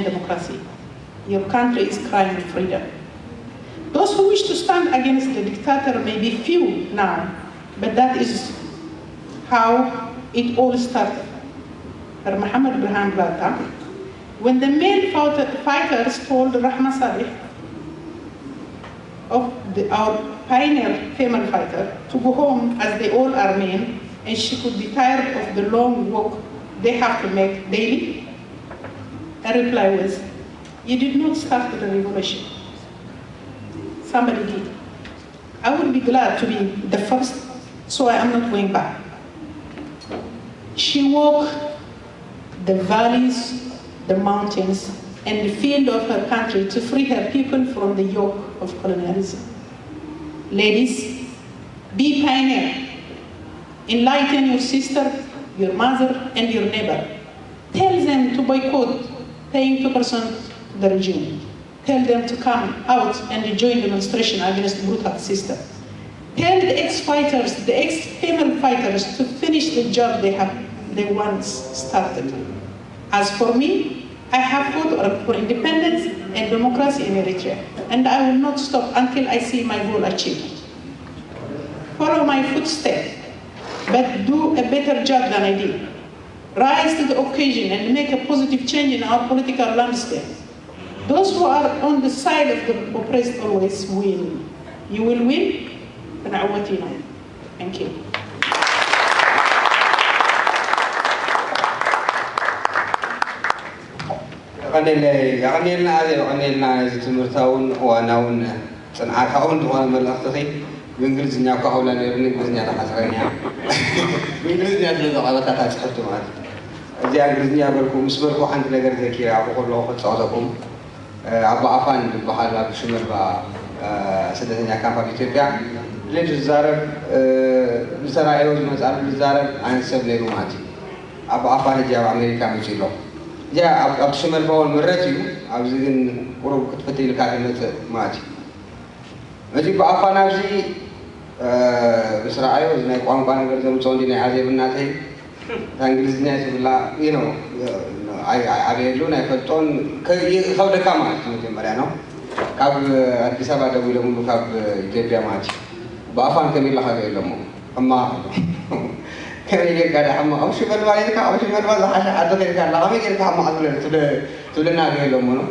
democracy. Your country is crying freedom. Those who wish to stand against the dictator may be few now, but that is how it all started. Muhammad Burhan Bata, when the male fighters told Rahma Saleh, our pioneer female fighter, to go home as they all are men, and she could be tired of the long walk they have to make daily, her reply was, "You did not start the revolution. Somebody did. I would be glad to be the first, so I am not going back." She walked the valleys, the mountains, and the field of her country to free her people from the yoke of colonialism. Ladies, be pioneer. Enlighten your sister, your mother, and your neighbor. Tell them to boycott paying 2% to the regime. Tell them to come out and join demonstration against the brutal system. Tell the ex-fighters, the ex-female fighters, to finish the job they once started. As for me, I have fought for independence and democracy in Eritrea, and I will not stop until I see my goal achieved. Follow my footsteps, but do a better job than I did. Rise to the occasion and make a positive change in our political landscape. Those who are on the side of the oppressed always win. You will win, and I want you know. Thank you. يغنيلنا هذا يغنيلنا إذا تمرتاون وأناون صنعتاون تقول ملأخذي بإنجليزية كهولا نرني بإنجليزية تحسرنيها بإنجليزية تلقى تحسحتوا معي إذا إنجليزية بركو مسبركو حنت نقدر ذكي أقول له خد صعدكم عبا عفان بالبحر بشمل با سدتني كان في إثيوبيا ليش الزارب بسرعة يوز مسألة الزارب عن سبب روماتي عبا عفان جاب أمريكا مشيلو جاء أبو شمال باول مرتيو أبو زين قرب كتفتي لكاتمة ماتي مجيب عفان أبزي بسرعة يوز نايقوان قانا قرزم صونديني عزيب الناتي تانجلزني سبلا ينو عبيلو نايفتون خود كامات مجيب مريانو كاب أدسابة دولة ملو كاب إثيوبيا ماتي بأفان كميل لخاك إلمو أما كم يجي كذا هم أو شو بالوالد كا أو شو بالوالد حاشا عدو كذا كذا لا ميجي كا ما عدو تولنا كهلو منو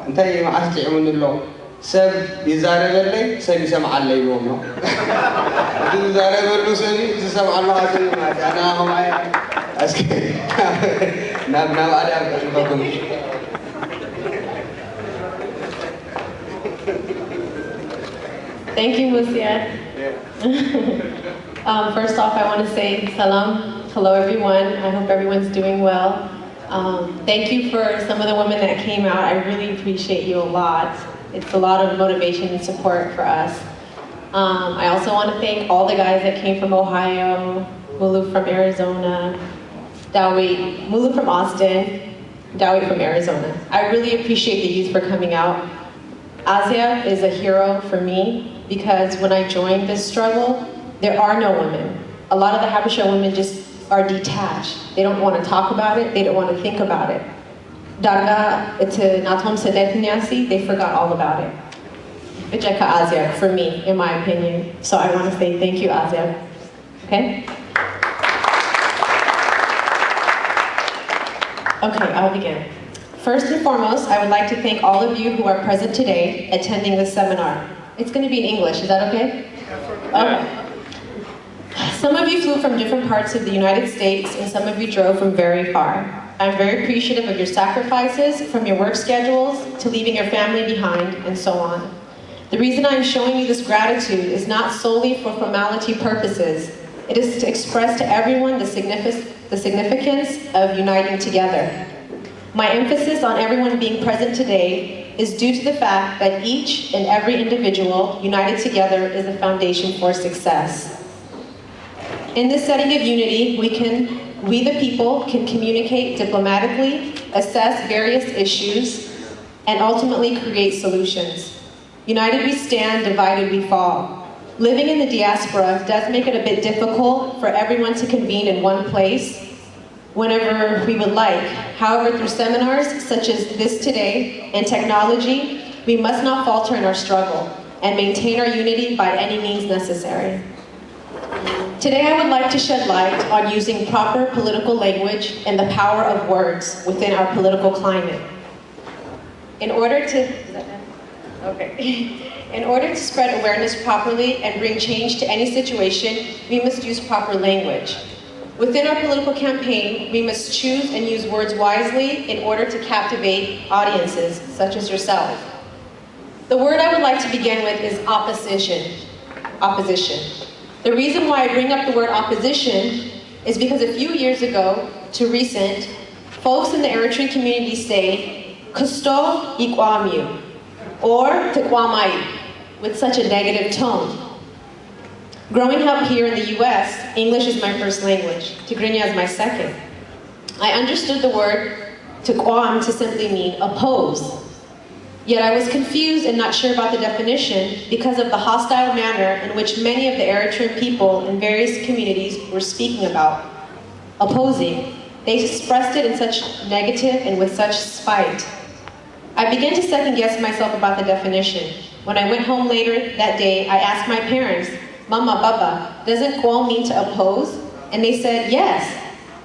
أنت ما عرفت عمون الله سب يزارع بالله سب يسمع الله يومه يزارع بالله سب يسمع الله عشان ما أنا هم أي أسكت نام على أبغاكم Thank you, Musia. First off, I want to say salam. Hello, everyone. I hope everyone's doing well. Thank you for some of the women that came out. I really appreciate you a lot. It's a lot of motivation and support for us. I also want to thank all the guys that came from Ohio, Mulu from Arizona, Mulu from Austin, Dawi from Arizona. I really appreciate the youth for coming out. Asia is a hero for me because when I joined this struggle, there are no women. A lot of the Habesha women just are detached. They don't want to talk about it. They don't want to think about it. Darga to Natom Sedetnyasi, they forgot all about it. Vijaka Asia, for me, in my opinion. So I want to say thank you, Asia. Okay? Okay, I'll begin. First and foremost, I would like to thank all of you who are present today attending this seminar. It's going to be in English, is that okay? Okay. Some of you flew from different parts of the United States and some of you drove from very far. I'm very appreciative of your sacrifices, from your work schedules to leaving your family behind and so on. The reason I'm showing you this gratitude is not solely for formality purposes. It is to express to everyone the significance of uniting together. My emphasis on everyone being present today is due to the fact that each and every individual united together is the foundation for success. In this setting of unity, we the people can communicate diplomatically, assess various issues, and ultimately create solutions. United we stand, divided we fall. Living in the diaspora does make it a bit difficult for everyone to convene in one place. whenever we would like. However, through seminars such as this today and technology, we must not falter in our struggle and maintain our unity by any means necessary. Today, I would like to shed light on using proper political language and the power of words within our political climate. In order to spread awareness properly and bring change to any situation, we must use proper language. Within our political campaign, we must choose and use words wisely in order to captivate audiences, such as yourself. The word I would like to begin with is opposition. Opposition. The reason why I bring up the word opposition is because a few years ago to recent, folks in the Eritrean community say, "Kusto ikwamyu," or "Tekwamai," with such a negative tone. Growing up here in the US, English is my first language, Tigrinya is my second. I understood the word tekwam to simply mean oppose. Yet I was confused and not sure about the definition because of the hostile manner in which many of the Eritrean people in various communities were speaking about opposing. They expressed it in such negative and with such spite. I began to second guess myself about the definition. When I went home later that day, I asked my parents, "Mama, Baba, doesn't Kwal mean to oppose?" And they said, "Yes."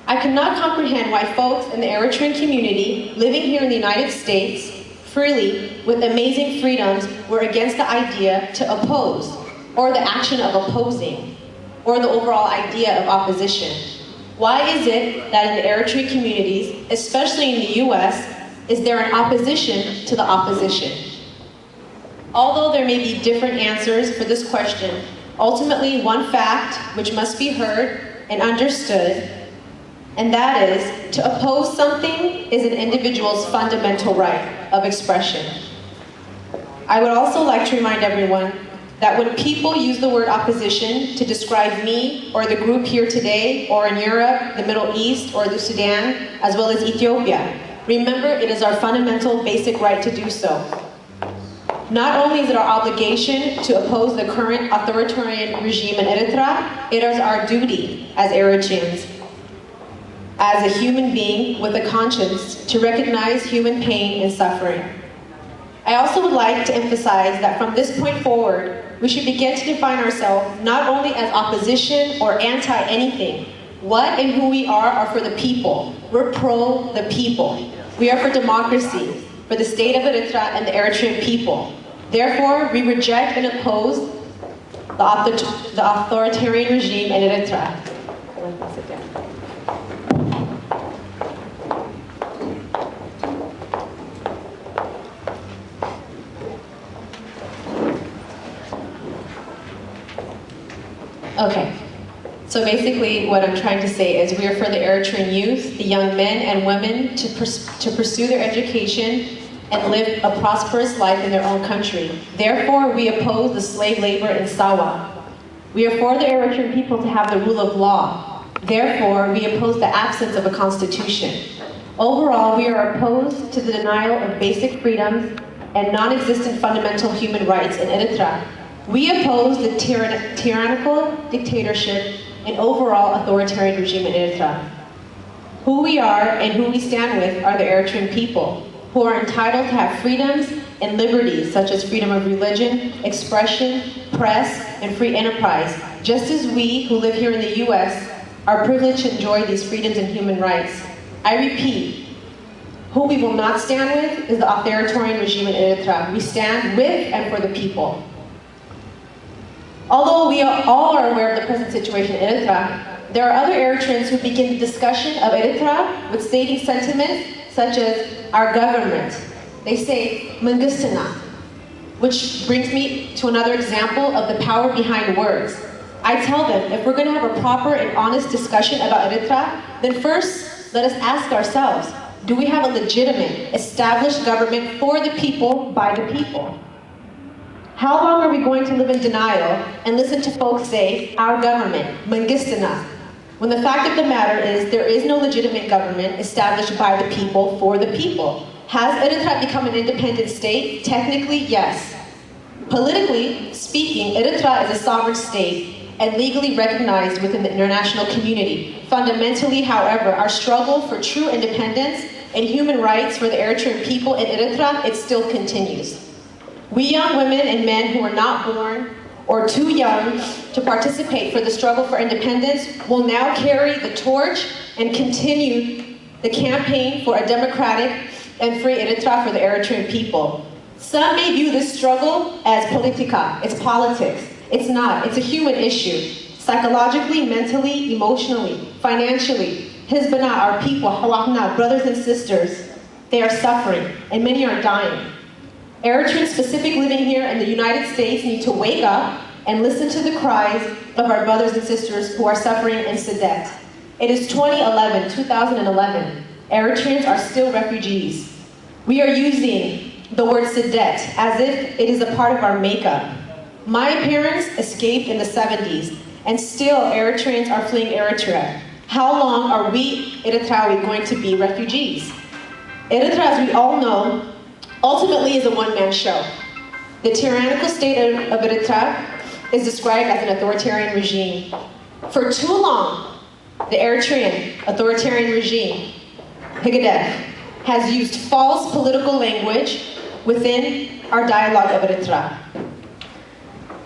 I could not comprehend why folks in the Eritrean community living here in the United States freely with amazing freedoms were against the idea to oppose, or the action of opposing, or the overall idea of opposition. Why is it that in the Eritrean communities, especially in the US, is there an opposition to the opposition? Although there may be different answers for this question, ultimately one fact which must be heard and understood, and that is, to oppose something is an individual's fundamental right of expression. I would also like to remind everyone that when people use the word opposition to describe me or the group here today, or in Europe, the Middle East, or the Sudan, as well as Ethiopia, remember it is our fundamental basic right to do so. Not only is it our obligation to oppose the current authoritarian regime in Eritrea, it is our duty as Eritreans, as a human being with a conscience, to recognize human pain and suffering. I also would like to emphasize that from this point forward, we should begin to define ourselves not only as opposition or anti-anything. What and who we are for the people. We're pro the people. We are for democracy, for the state of Eritrea and the Eritrean people. Therefore, we reject and oppose the authoritarian regime in Eritrea. Okay, so basically what I'm trying to say is we are for the Eritrean youth, the young men and women to pursue their education and live a prosperous life in their own country. Therefore, we oppose the slave labor in Sawa. We are for the Eritrean people to have the rule of law. Therefore, we oppose the absence of a constitution. Overall, we are opposed to the denial of basic freedoms and non-existent fundamental human rights in Eritrea. We oppose the tyrannical dictatorship and overall authoritarian regime in Eritrea. Who we are and who we stand with are the Eritrean people, who are entitled to have freedoms and liberties such as freedom of religion, expression, press, and free enterprise, just as we who live here in the US are privileged to enjoy these freedoms and human rights. I repeat, who we will not stand with is the authoritarian regime in Eritrea. We stand with and for the people. Although we all are aware of the present situation in Eritrea, there are other Eritreans who begin the discussion of Eritrea with stating sentiments such as our government. They say Mangistina, which brings me to another example of the power behind words. I tell them, if we're going to have a proper and honest discussion about Eritrea, then first let us ask ourselves, do we have a legitimate, established government for the people, by the people? How long are we going to live in denial and listen to folks say, our government, Mangistina, when the fact of the matter is there is no legitimate government established by the people, for the people? Has Eritrea become an independent state? Technically, yes. Politically speaking, Eritrea is a sovereign state and legally recognized within the international community. Fundamentally, however, our struggle for true independence and human rights for the Eritrean people in Eritrea, it still continues. We young women and men who were not born or too young to participate for the struggle for independence will now carry the torch and continue the campaign for a democratic and free Eritrea for the Eritrean people. Some may view this struggle as politica, it's politics. It's not, it's a human issue. Psychologically, mentally, emotionally, financially. Hizbana, our people, Hawakna, brothers and sisters, they are suffering, and many are dying. Eritreans specific living here in the United States need to wake up and listen to the cries of our brothers and sisters who are suffering in Sedet. It is 2011. Eritreans are still refugees. We are using the word Sedet as if it is a part of our makeup. My parents escaped in the 70s, and still Eritreans are fleeing Eritrea. How long are we, Eritreawi, going to be refugees? Eritrea, as we all know, ultimately is a one-man show. The tyrannical state of Eritrea is described as an authoritarian regime. For too long, the Eritrean authoritarian regime, Higedef, has used false political language within our dialogue of Eritrea.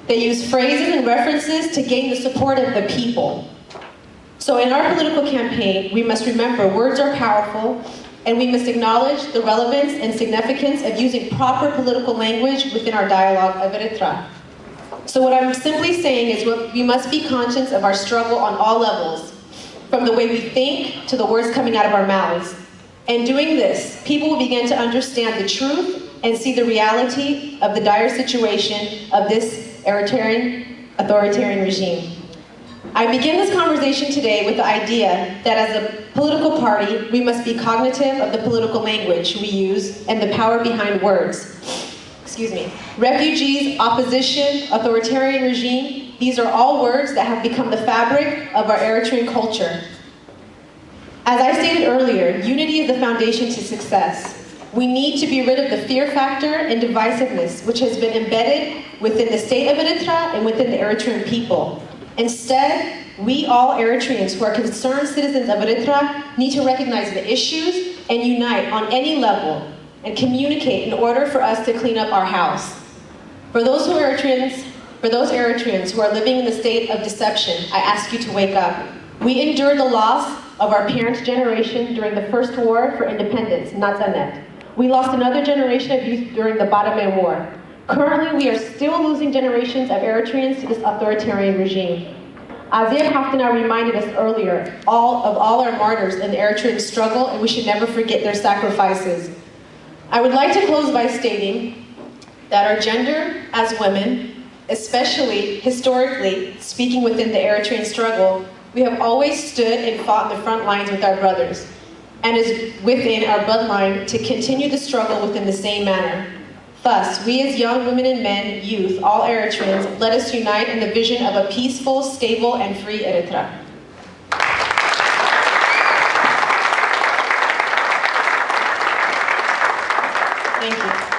They use phrases and references to gain the support of the people. So in our political campaign, we must remember words are powerful, and we must acknowledge the relevance and significance of using proper political language within our dialogue of Eritrea. So what I'm simply saying is we must be conscious of our struggle on all levels, from the way we think to the words coming out of our mouths. In doing this, people will begin to understand the truth and see the reality of the dire situation of this Eritrean authoritarian regime. I begin this conversation today with the idea that as a political party, we must be cognitive of the political language we use and the power behind words. Excuse me. Refugees, opposition, authoritarian regime, these are all words that have become the fabric of our Eritrean culture. As I stated earlier, unity is the foundation to success. We need to be rid of the fear factor and divisiveness which has been embedded within the state of Eritrea and within the Eritrean people. Instead, we all Eritreans who are concerned citizens of Eritrea need to recognize the issues and unite on any level and communicate in order for us to clean up our house. For those Eritreans who are living in the state of deception, I ask you to wake up. We endured the loss of our parents' generation during the first war for independence, Natsanet. We lost another generation of youth during the Badame War. Currently, we are still losing generations of Eritreans to this authoritarian regime. Azia Haftana reminded us earlier of all our martyrs in the Eritrean struggle, and we should never forget their sacrifices. I would like to close by stating that our gender as women, especially historically speaking within the Eritrean struggle, we have always stood and fought in the front lines with our brothers, and is within our bloodline to continue the struggle within the same manner. Thus, we as young women and men, youth, all Eritreans, let us unite in the vision of a peaceful, stable, and free Eritrea. Thank you.